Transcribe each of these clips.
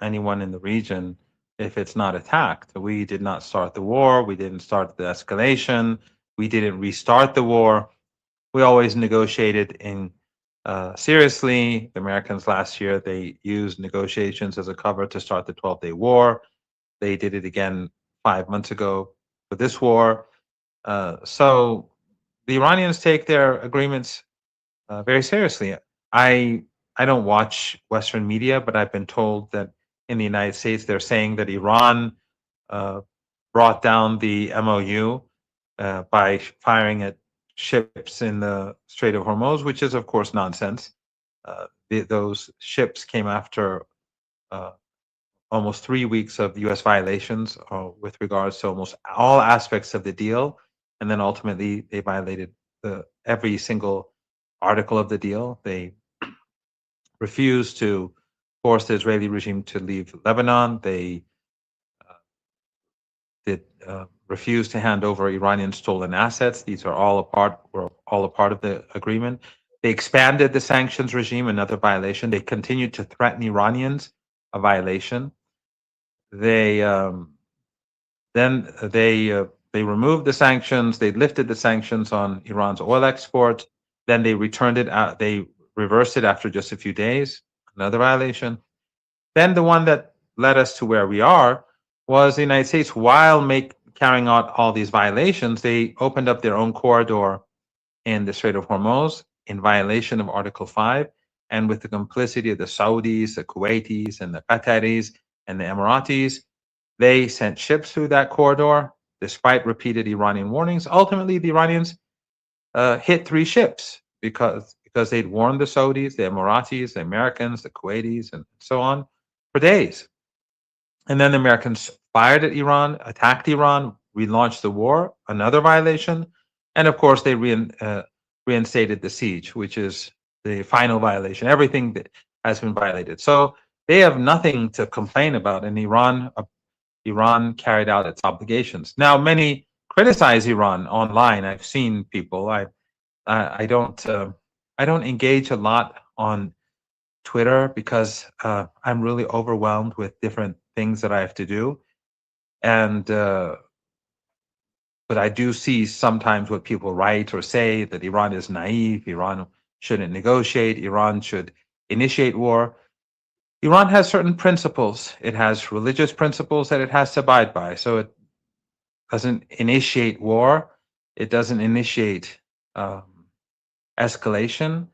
anyone in the region if it's not attacked. We did not start the war. We didn't start the escalation. We didn't restart the war. We always negotiated in seriously. The Americans last year, they used negotiations as a cover to start the 12-day war. They did it again 5 months ago for this war. So the Iranians take their agreements very seriously. I I don't watch Western media, but I've been told that in the United States they're saying that Iran uh, brought down the MOU by firing at ships in the Strait of Hormuz, which is of course nonsense. Those ships came after uh, almost 3 weeks of U.S. violations with regards to almost all aspects of the deal, and then ultimately they violated every single article of the deal. They refused to force the Israeli regime to leave Lebanon. They did refuse to hand over Iranian stolen assets. These are were all a part of the agreement. They expanded the sanctions regime, another violation. They continued to threaten Iranians, a violation. They then they removed the sanctions. They lifted the sanctions on Iran's oil export. Then they returned it out. They reversed it after just a few days. Another violation. Then the one that led us to where we are was the United States. While carrying out all these violations, they opened up their own corridor in the Strait of Hormuz in violation of Article 5, and with the complicity of the Saudis, the Kuwaitis, and the Qataris, and the Emiratis. They sent ships through that corridor despite repeated Iranian warnings. Ultimately, the Iranians hit 3 ships because they'd warned the Saudis, the Emiratis, the Americans, the Kuwaitis, and so on for days. And then the Americans fired at Iran, attacked Iran, relaunched the war, another violation. And of course, they reinstated the siege, which is the final violation. Everything that has been violated. So they have nothing to complain about. And Iran carried out its obligations. Now, many criticize Iran online. I've seen people. I don't engage a lot on Twitter because I'm really overwhelmed with different things that I have to do, and but I do see sometimes what people write or say that Iran is naive. Iran shouldn't negotiate. Iran should initiate war. Iran has certain principles. It has religious principles that it has to abide by. So it doesn't initiate war. It doesn't initiate escalation,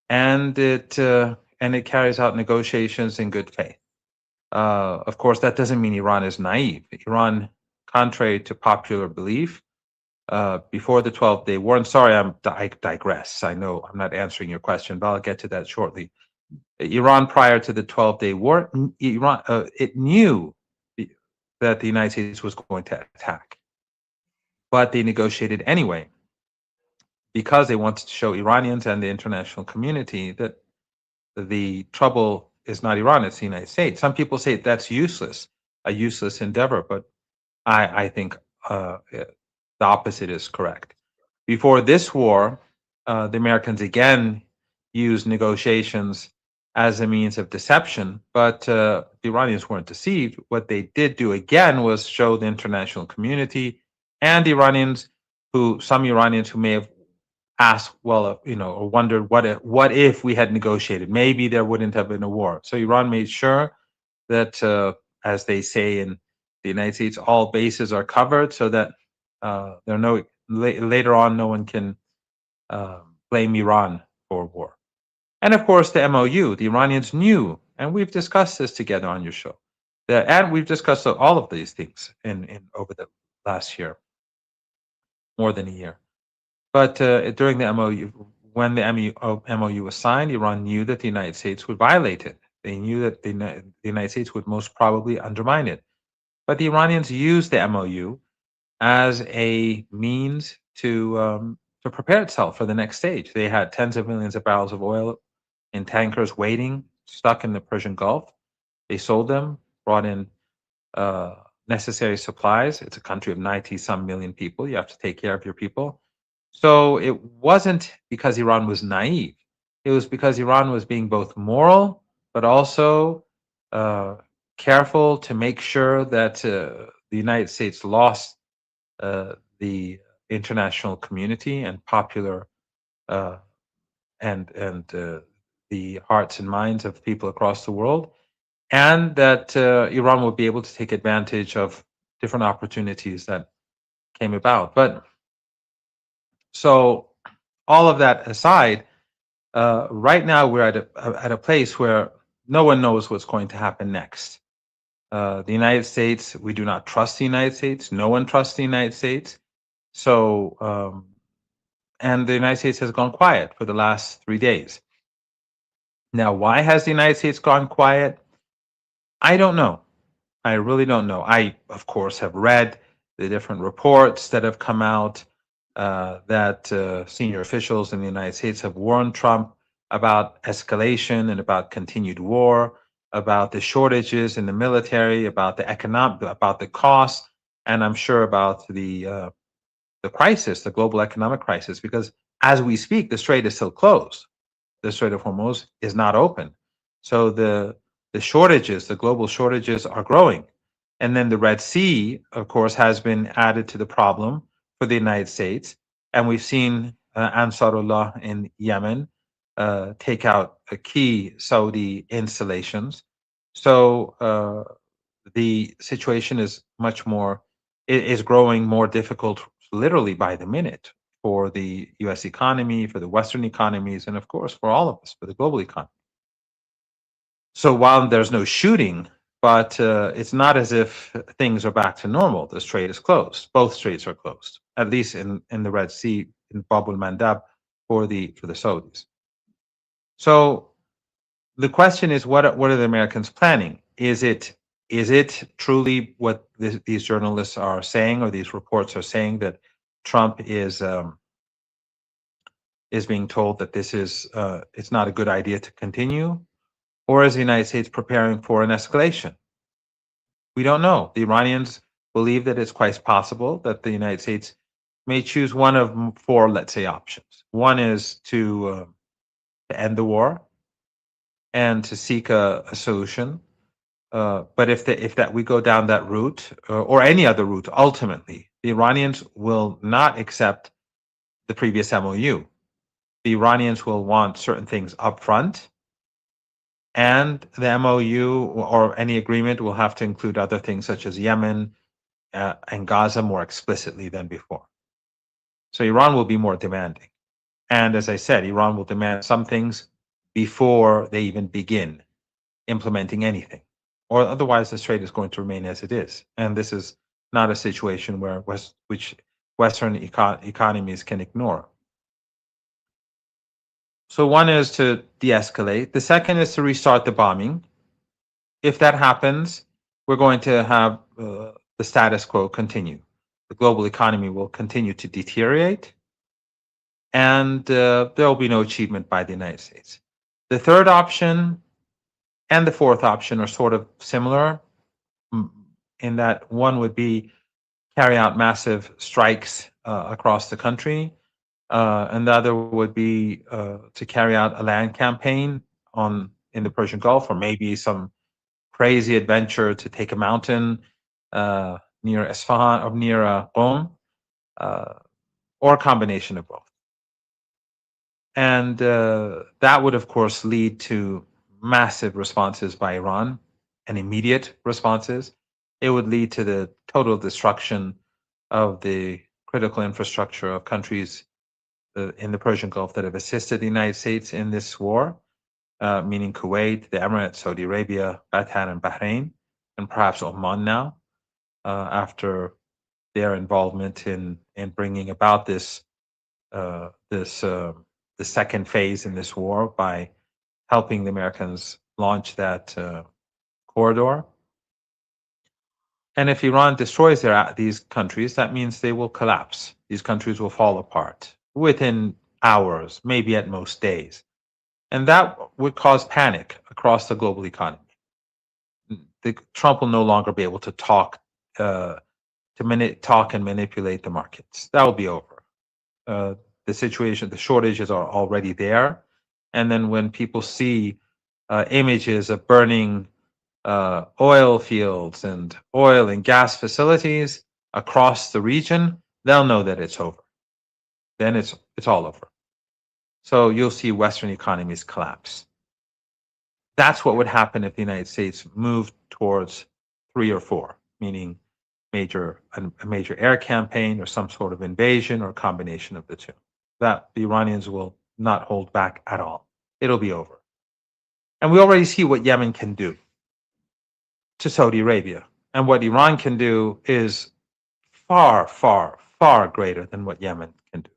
and it carries out negotiations in good faith. Of course, that doesn't mean Iran is naive. Iran, contrary to popular belief, before the 12-day war, and sorry, I digress. I know I'm not answering your question, but I'll get to that shortly. Iran, prior to the 12-day war, it knew that the United States was going to attack, but they negotiated anyway because they wanted to show Iranians and the international community that the trouble is not Iran, it's the United States. Some people say that's useless, a useless endeavor, but I think the opposite is correct. Before this war, the Americans again used negotiations as a means of deception, but the Iranians weren't deceived. What they did do again was show the international community and some Iranians who may have asked, well, or wondered what if we had negotiated? Maybe there wouldn't have been a war. So Iran made sure that, as they say in the United States, all bases are covered, so that later on no one can blame Iran for war. And of course, the MOU, the Iranians knew, and we've discussed this together on your show, and we've discussed all of these things in over the last year, more than a year. But during the MOU, when the MOU was signed, Iran knew that the United States would violate it. They knew that the United States would most probably undermine it. But the Iranians used the MOU as a means to prepare itself for the next stage. They had tens of millions of barrels of oil in tankers waiting, stuck in the Persian Gulf. They sold them, brought in necessary supplies. It's a country of 90-some million people. You have to take care of your people. So it wasn't because Iran was naive. It was because Iran was being both moral, but also careful to make sure that the United States lost the international community and popular uh, and the hearts and minds of people across the world, and that Iran will be able to take advantage of different opportunities that came about. But so, all of that aside, right now we're at a place where no one knows what's going to happen next. The United States, we do not trust the United States. No one trusts the United States. So, and the United States has gone quiet for the last 3 days. Now, why has the United States gone quiet? I don't know. I really don't know. I, of course, have read the different reports that have come out that senior officials in the United States have warned Trump about escalation and about continued war, about the shortages in the military, about the economic, about the costs, and I'm sure about the crisis, the global economic crisis, because as we speak, the strait is still closed. The Strait of Hormuz is not open. So the shortages, the global shortages are growing. And then the Red Sea, of course, has been added to the problem for the United States. And we've seen Ansarullah in Yemen take out key Saudi installations. So the situation is much more, is growing more difficult literally by the minute for the US economy, for the Western economies, and of course for all of us, for the global economy. So while there's no shooting, but it's not as if things are back to normal. The strait is closed. Both straits are closed, at least in the Red Sea, in Bab al Mandab for the Saudis. So the question is, what are the Americans planning? Is it truly what these journalists are saying, or these reports are saying, that Trump is being told that this is it's not a good idea to continue, or is the United States preparing for an escalation? We don't know. The Iranians believe that it's quite possible that the United States may choose one of four, let's say, options. One is to end the war and to seek a solution. But if that we go down that route or any other route, ultimately, the Iranians will not accept the previous MOU. The Iranians will want certain things upfront, and the MOU or any agreement will have to include other things such as Yemen and Gaza more explicitly than before. So Iran will be more demanding. And as I said, Iran will demand some things before they even begin implementing anything, or otherwise the strait is going to remain as it is. And this is not a situation which Western economies can ignore. So one is to de-escalate. The second is to restart the bombing. If that happens, we're going to have the status quo continue. The global economy will continue to deteriorate, and there will be no achievement by the United States. The third option and the fourth option are sort of similar in that one would be carry out massive strikes across the country, and the other would be to carry out a land campaign in the Persian Gulf, or maybe some crazy adventure to take a mountain near Isfahan or near Qom, or a combination of both. And that would, of course, lead to massive responses by Iran and immediate responses. It would lead to the total destruction of the critical infrastructure of countries in the Persian Gulf that have assisted the United States in this war, meaning Kuwait, the Emirates, Saudi Arabia, Qatar, and Bahrain, and perhaps Oman now, after their involvement in bringing about this the second phase in this war by helping the Americans launch that corridor. And if Iran destroys these countries, that means they will collapse. These countries will fall apart within hours, maybe at most days. And that would cause panic across the global economy. Trump will no longer be able to talk and manipulate the markets. That will be over. The situation, the shortages are already there. And then when people see images of burning oil fields and oil and gas facilities across the region, they'll know that it's over. Then it's all over. So you'll see Western economies collapse. That's what would happen if the United States moved towards 3 or 4, meaning a major air campaign or some sort of invasion or a combination of the two. That the Iranians will not hold back at all. It'll be over. And we already see what Yemen can do to Saudi Arabia. And what Iran can do is far, far, far greater than what Yemen can do.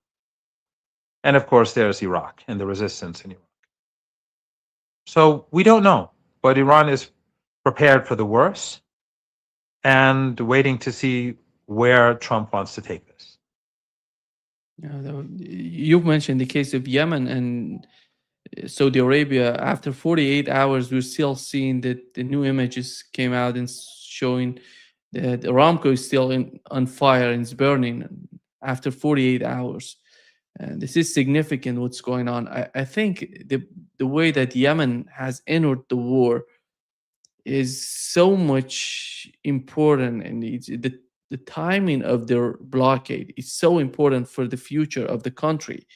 And of course, there's Iraq and the resistance in Iraq. So we don't know, but Iran is prepared for the worst and waiting to see where Trump wants to take this. You've mentioned the case of Yemen and Saudi Arabia. After 48 hours, we're still seeing that the new images came out and showing that Aramco is still on fire and it's burning after 48 hours. And this is significant what's going on. I think the way that Yemen has entered the war is so much important, and the timing of their blockade is so important for the future of the country.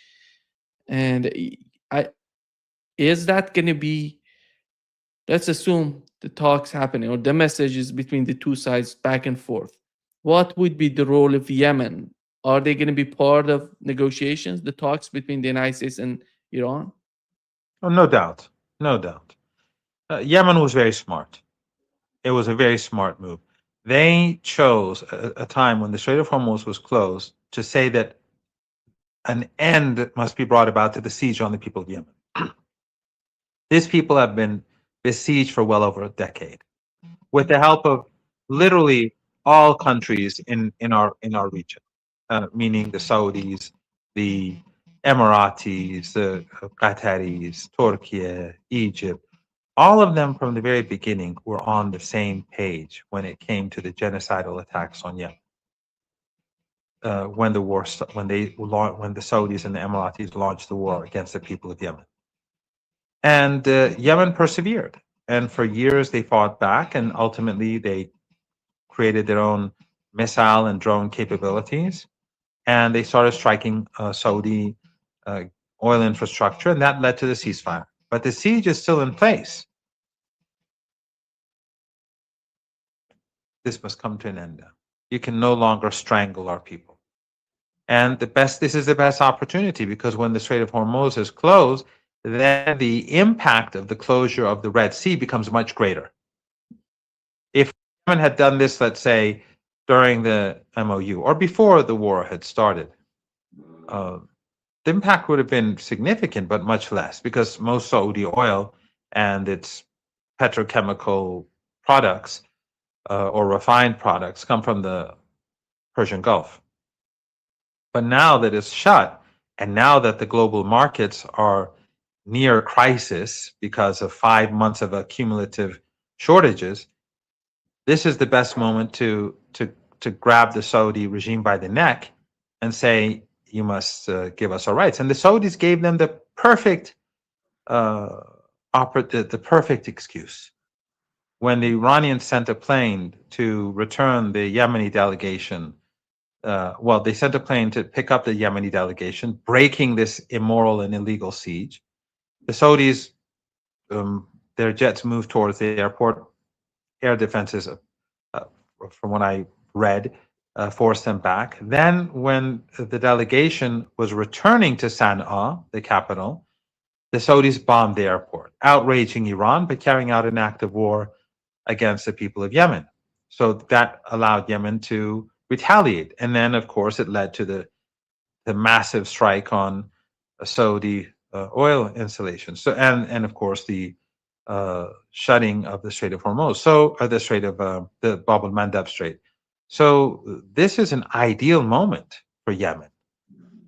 And I is that going to be, let's assume the talks happening or the messages between the two sides back and forth, what would be the role of Yemen? Are they going to be part of negotiations, the talks between the United States and Iran? Oh, no doubt. No doubt. Yemen was very smart. It was a very smart move. They chose a time when the Strait of Hormuz was closed to say that an end must be brought about to the siege on the people of Yemen. These people have been besieged for well over a decade, with the help of literally all countries in our region, meaning the Saudis, the Emiratis, the Qataris, Turkey, Egypt. All of them from the very beginning were on the same page when it came to the genocidal attacks on Yemen. When the Saudis and the Emiratis launched the war against the people of Yemen, and Yemen persevered, and for years they fought back, and ultimately they created their own missile and drone capabilities, and they started striking Saudi oil infrastructure, and that led to the ceasefire. But the siege is still in place. This must come to an end now. You can no longer strangle our people. And this is the best opportunity, because when the Strait of Hormuz is closed, then the impact of the closure of the Red Sea becomes much greater. If Yemen had done this, let's say, during the MOU or before the war had started, the impact would have been significant, but much less, because most Saudi oil and its petrochemical products or refined products come from the Persian Gulf. But now that it's shut, and now that the global markets are near crisis because of 5 months of accumulative shortages, this is the best moment to grab the Saudi regime by the neck and say, you must give us our rights. And the Saudis gave them the perfect the perfect excuse. When the Iranians sent a plane to return the Yemeni delegation, they sent a plane to pick up the Yemeni delegation, breaking this immoral and illegal siege. The Saudis, their jets moved towards the airport. Air defenses, from what I read, forced them back. Then, when the delegation was returning to Sana'a, the capital, the Saudis bombed the airport, outraging Iran, but carrying out an act of war against the people of Yemen. So that allowed Yemen to retaliate. And then, of course, it led to the massive strike on Saudi oil installations. So, and of course, the shutting of the Strait of Hormuz, the Strait of the Bab el-Mandeb Strait. So this is an ideal moment for Yemen.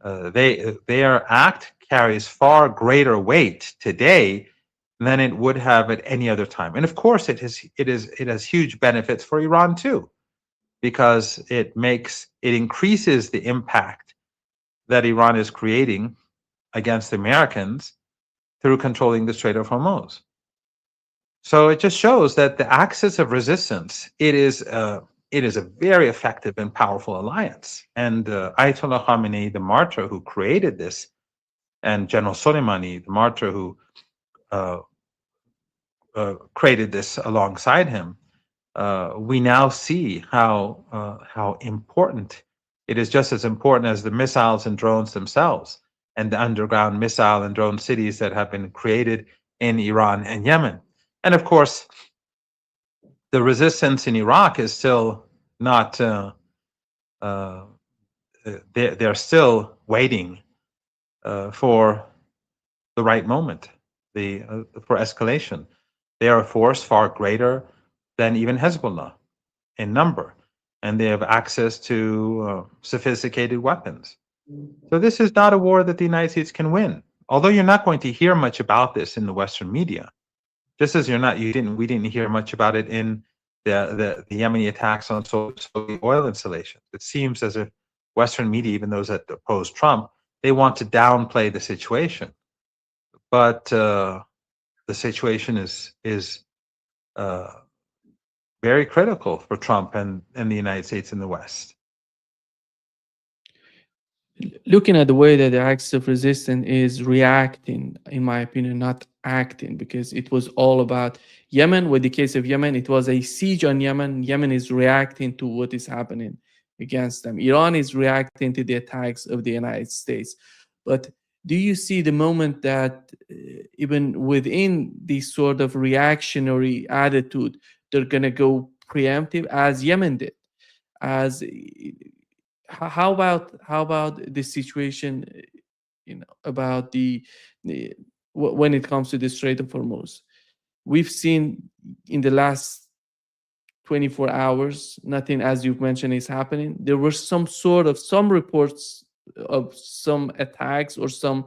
Their act carries far greater weight today than it would have at any other time. And of course, it has huge benefits for Iran too, because it increases the impact that Iran is creating against the Americans through controlling the Strait of Hormuz. So it just shows that the axis of resistance, it is a very effective and powerful alliance. And Ayatollah Khamenei, the martyr who created this, and General Soleimani, the martyr who uh, created this alongside him, we now see how important it is, just as important as the missiles and drones themselves, and the underground missile and drone cities that have been created in Iran and Yemen. And of course, the resistance in Iraq is still not. Uh, they're still waiting for the right moment, for escalation. They are a force far greater than even Hezbollah in number, and they have access to sophisticated weapons. So this is not a war that the United States can win. Although you're not going to hear much about this in the Western media, just as we didn't hear much about it in the Yemeni attacks on Saudi oil installations. It seems as if Western media, even those that oppose Trump, they want to downplay the situation. But the situation is uh, very critical for Trump and the United States and the West. Looking at the way that the axis of resistance is reacting, in my opinion, not acting, because it was all about Yemen. With the case of Yemen, it was a siege on Yemen. Yemen is reacting to what is happening against them. Iran is reacting to the attacks of the United States. But do you see the moment that even within this sort of reactionary attitude, they're going to go preemptive as Yemen did? As how about the situation, about the when it comes to the Strait of Hormuz? We've seen in the last 24 hours, nothing, as you've mentioned, is happening. There were some reports of some attacks or some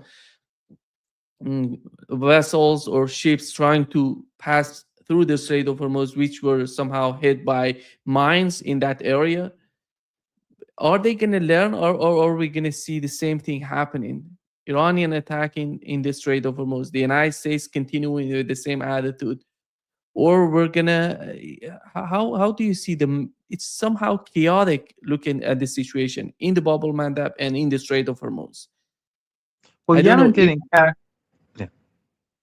vessels or ships trying to pass through the Strait of Hormuz, which were somehow hit by mines in that area. Are they going to learn, or are we going to see the same thing happening? Iranian attacking in the Strait of Hormuz, the United States continuing with the same attitude, or we're gonna how do you see them? It's somehow chaotic looking at the situation in the Bab el Mandab and in the Strait of Hormuz. Well, I don't know Yemen if, didn't care. Yeah,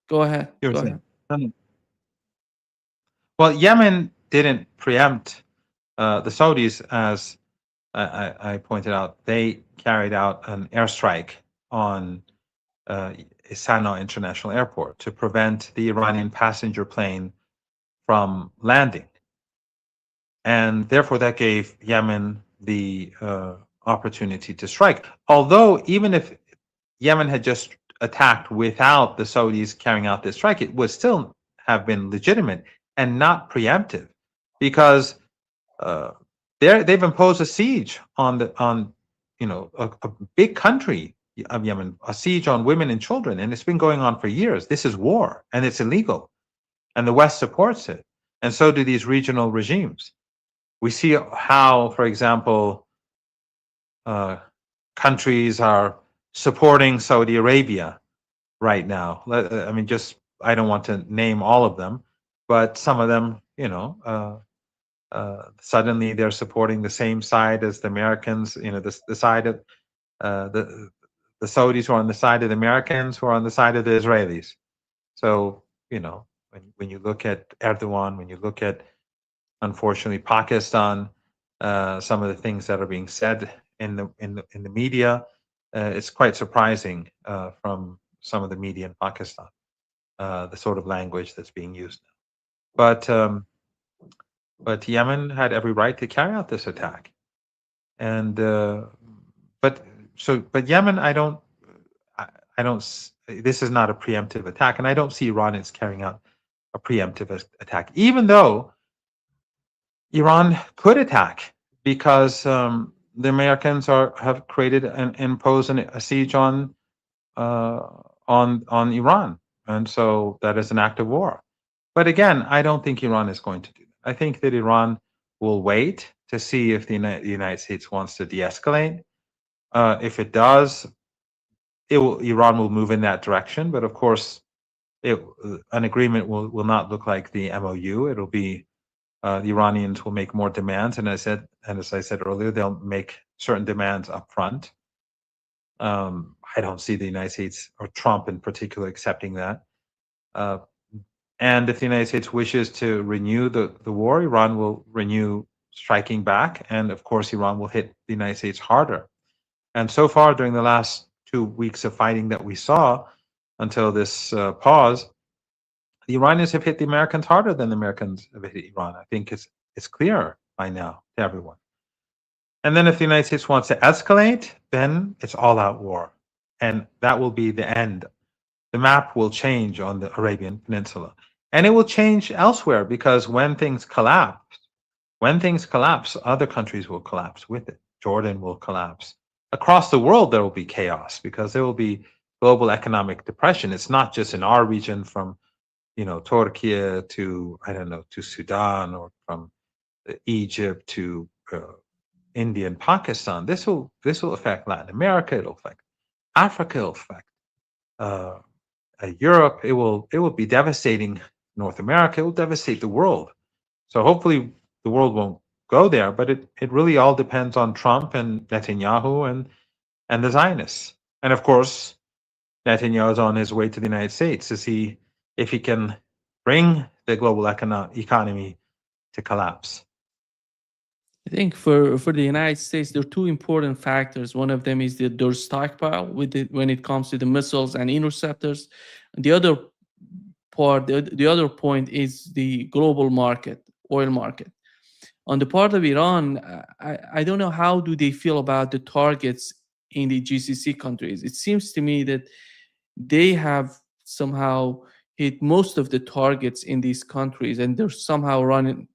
go ahead, you were go saying. ahead. Well, Yemen didn't preempt the Saudis, as I pointed out. They carried out an airstrike on Sana'a International Airport to prevent the Iranian passenger plane from landing. And therefore, that gave Yemen the opportunity to strike. Although, even if Yemen had just attacked without the Saudis carrying out this strike, it would still have been legitimate and not preemptive, because uh, they've imposed a siege on a big country of Yemen, a siege on women and children, and it's been going on for years. This is war, and it's illegal, and the West supports it, and so do these regional regimes. We see how, for example, uh, countries are supporting Saudi Arabia right now. I mean, just I don't want to name all of them, but some of them, suddenly they're supporting the same side as the Americans. The side of the Saudis who are on the side of the Americans, who are on the side of the Israelis. So when you look at Erdogan, when you look at, unfortunately, Pakistan, some of the things that are being said in the media, it's quite surprising from some of the media in Pakistan, the sort of language that's being used now. But Yemen had every right to carry out this attack, and but Yemen, I don't. This is not a preemptive attack, and I don't see Iran as carrying out a preemptive attack, even though Iran could attack, because the Americans have created and imposed a siege uh, on Iran, and so that is an act of war. But again, I don't think Iran is going to do that. I think that Iran will wait to see if the United States wants to de-escalate. If it does, Iran will move in that direction. But of course, an agreement will not look like the MOU. It'll be the Iranians will make more demands, and as I said earlier, they'll make certain demands up front. I don't see the United States or Trump in particular accepting that. Uh, and if the United States wishes to renew the war, Iran will renew striking back, and of course, Iran will hit the United States harder. And so far, during the last 2 weeks of fighting that we saw until this pause, the Iranians have hit the Americans harder than the Americans have hit Iran. I think it's clear by now to everyone. And then if the United States wants to escalate, then it's all-out war, and that will be the end. The map will change on the Arabian Peninsula, and it will change elsewhere because when things collapse, other countries will collapse with it. Jordan will collapse. Across the world, there will be chaos because there will be global economic depression. It's not just in our region from, Turkey to, I don't know, to Sudan, or from Egypt to India and Pakistan. This will affect Latin America. It'll affect Africa. It'll affect uh, Europe. It will be devastating North America. It will devastate the world. So hopefully the world won't go there, but it really all depends on Trump and Netanyahu and the Zionists. And of course, Netanyahu is on his way to the United States to see if he can bring the global economy to collapse. I think for the United States, there are two important factors. One of them is their stockpile when it comes to the missiles and interceptors. And the other part, the other point is the global market, oil market. On the part of Iran, I don't know how do they feel about the targets in the GCC countries. It seems to me that they have somehow hit most of the targets in these countries, and they're somehow running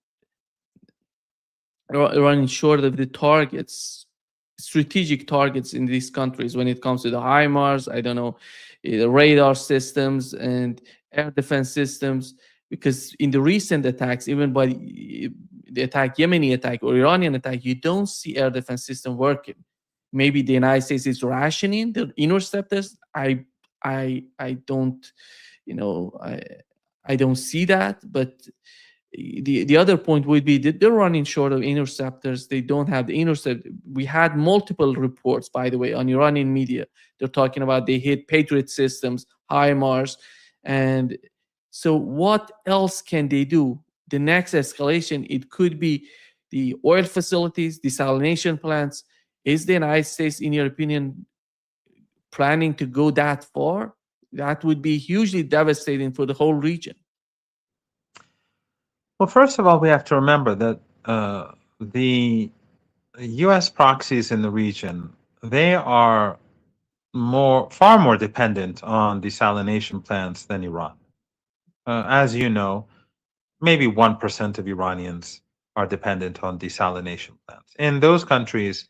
short of the targets, strategic targets in these countries when it comes to the HIMARS, I don't know, radar systems and air defense systems. Because in the recent attacks, even by the attack, Yemeni attack or Iranian attack, you don't see air defense system working. Maybe the United States is rationing the interceptors. I don't, I don't see that. But the other point would be that they're running short of interceptors. They don't have the intercept. We had multiple reports, by the way, on Iranian media. They're talking about they hit Patriot systems, HIMARS, and so what else can they do? The next escalation, it could be the oil facilities, desalination plants. Is the United States, in your opinion, planning to go that far? That would be hugely devastating for the whole region. Well, first of all, we have to remember that the U.S. proxies in the region, they are far more dependent on desalination plants than Iran. As you know, maybe 1% of Iranians are dependent on desalination plants. In those countries,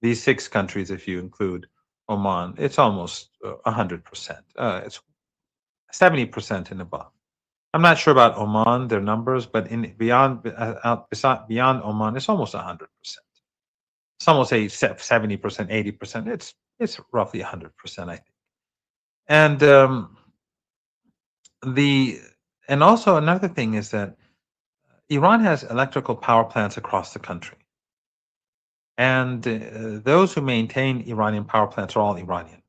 these 6 countries, if you include Oman, it's almost 100%. It's 70% and above. I'm not sure about Oman, their numbers, but beyond Oman, it's almost 100%. Some will say 70%, 80%. It's roughly 100%, I think. And and also another thing is that Iran has electrical power plants across the country, and those who maintain Iranian power plants are all Iranian.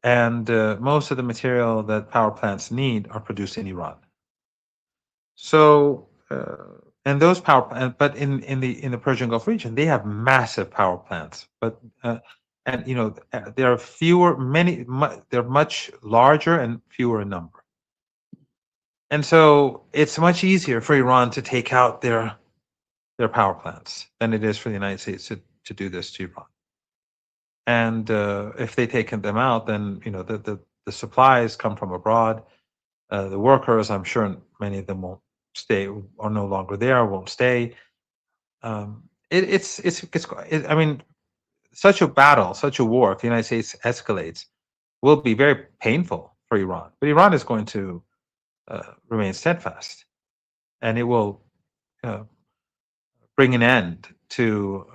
And most of the material that power plants need are produced in Iran. So, and those but in the Persian Gulf region, they have massive power plants. But and there are they're much larger and fewer in number. And so it's much easier for Iran to take out their power plants than it is for the United States to do this to Iran. And if they take them out, then the supplies come from abroad. The workers, I'm sure many of them won't stay, are no longer there, won't stay. I mean, such a battle, such a war, if the United States escalates, will be very painful for Iran. But Iran is going to remain steadfast, and it will bring an end to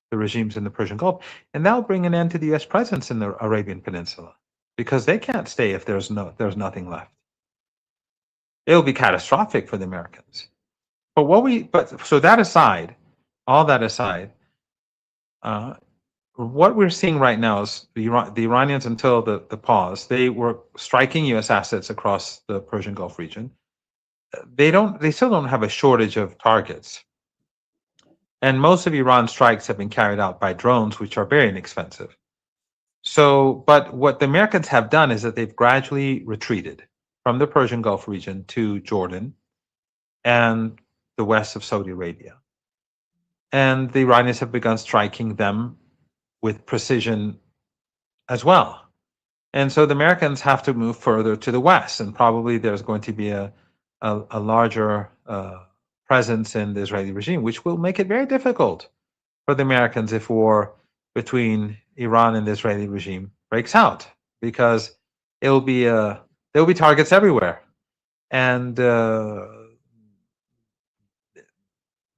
the regimes in the Persian Gulf, and that will bring an end to the U.S. presence in the Arabian Peninsula. because they can't stay if there's nothing left. It'll be catastrophic for the Americans. But so that aside, all that aside, what we're seeing right now is the Iranians, until the pause, they were striking U.S. assets across the Persian Gulf region. They still don't have a shortage of targets. And most of Iran's strikes have been carried out by drones, which are very inexpensive. So, but what the Americans have done is that they've gradually retreated from the Persian Gulf region to Jordan and the west of Saudi Arabia. And the Iranians have begun striking them with precision as well. And so the Americans have to move further to the west, and probably there's going to be a larger presence in the Israeli regime, which will make it very difficult for the Americans if war between Iran and the Israeli regime breaks out, because there'll be targets everywhere, and the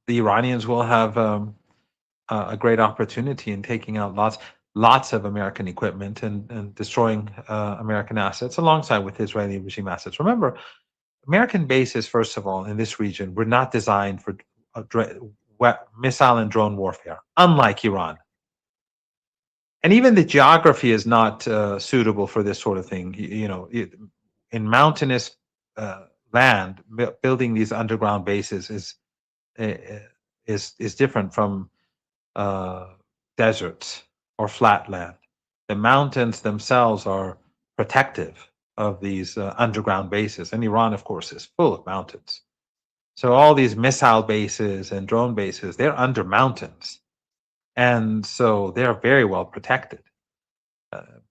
Iranians will have a great opportunity in taking out lots of American equipment and destroying American assets alongside with Israeli regime assets. Remember, American bases, first of all, in this region were not designed for missile and drone warfare, unlike Iran. And even the geography is not suitable for this sort of thing. In mountainous land, building these underground bases is different from deserts or flat land. The mountains themselves are protective of these underground bases, and Iran, of course, is full of mountains. So all these missile bases and drone bases, they're under mountains, and so they're very well protected.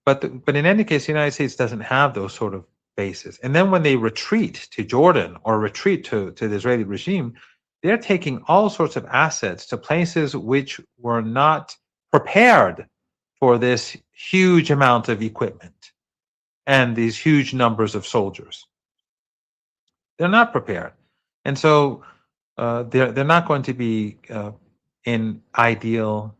But in any case, the United States doesn't have those sort of bases. And then when they retreat to Jordan or retreat to the Israeli regime, they're taking all sorts of assets to places which were not prepared for this huge amount of equipment and these huge numbers of soldiers. They're not prepared. And so they're not going to be in an ideal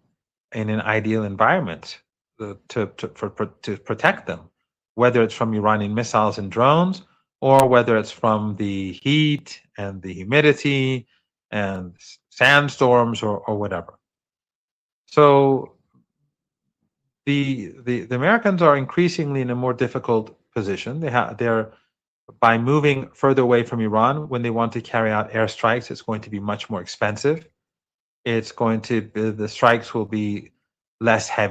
environment to protect them, whether it's from Iranian missiles and drones, or whether it's from the heat and the humidity and sandstorms or whatever. So the Americans are increasingly in a more difficult position. They're by moving further away from Iran, when they want to carry out airstrikes, it's going to be much more expensive. The strikes will be less heavy.